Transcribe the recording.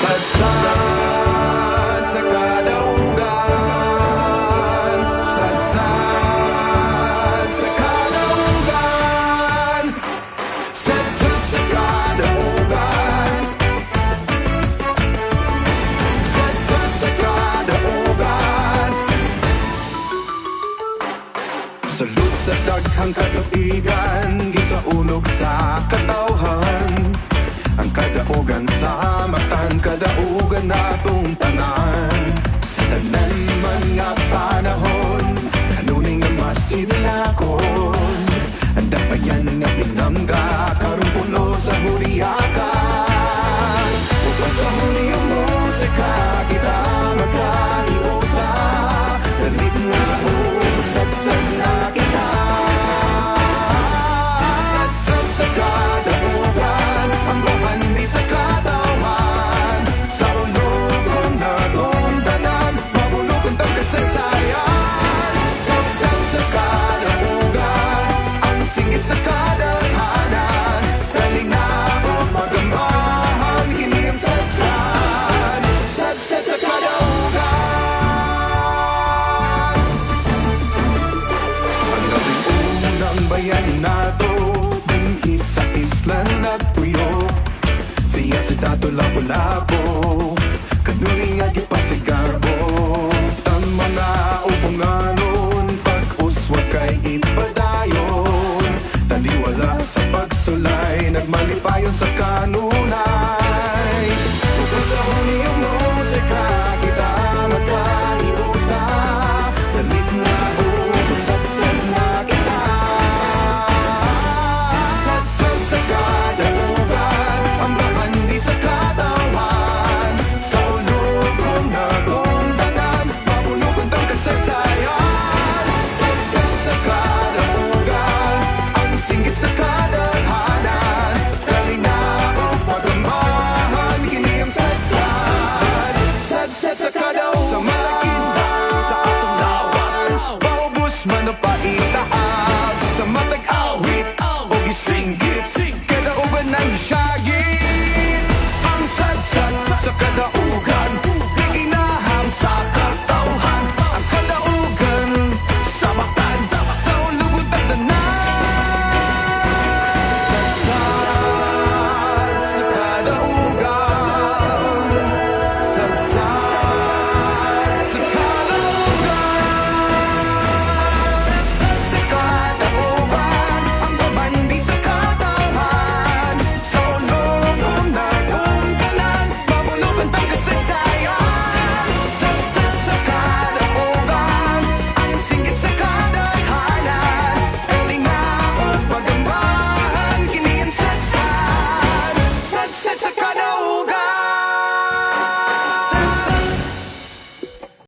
Sadsad sa kadaugan, sadsad sa kadaugan, sadsad sa kadaugan, sadsad sa kadaugan. Salud sa daghang katuigan, gisaunog sa katawhan. Ang kadaugan sa matan, kadaugan natong tanan. Sa tanan man nga panahon, kanuning nga masinlakon. Ang dapayan nga pinangga, karong puno sa huriyakan. Upang sa huli ang musika, kita magkahiusa. Dalit nga sadsad na kita. Sadsad sa kadaugan, ang bahandi sa katawan. Sa ulog na gondanan, mabulog ang tagkasasayan. Sadsad sa kadaugan, ang singit sa kadalhanan. Kalinaw magamahan, kini ang sadsad. Sadsad sa kadaugan. Ang labing unang bayan nato, dinhi sa isla nagpuyo. Siya si Tato Lapu-Lapu, kanuning nga gipasigarbo. Ang mga upunganon, pag-uswag kay ipadayon. Taliwala sa pagsulay, nagmalipayon sa kanunay. Upang sa huli ang musika, kita magkahiusa. Dalit na sadsad na kita. Sadsad sa kadaugan, ang bahandi sa katawan. Sa ulog na gondanan, mabulog ang tagkasasayan. Sadsad sa kadaugan, ang singgit sa kadalhanan. Kalinaw magamahan, kini ang sadsad. Sadsad sa kadaugan, sa malakindang sa atong lawas. Paubos man o paitaas, sa matag awit o gisinggit. Kadaugan ng syagit, ang sadsad sa kadaugan. Iginahang sa katawhan, ang kadaugan sa matan. Sa ulugod ang tanan. Sadsad sa kadaugan, sadsad sa kadaugan, sadsad sa kadaugan, ang babandi sa katawan. Sa ulog na gondanan, mabulog ang tagkasasayan. Sadsad sa kadaugan, ang singgit sa kadalhanan. Kalinaw magamahan, kini ang sadsad. Sadsad sa kadaugan.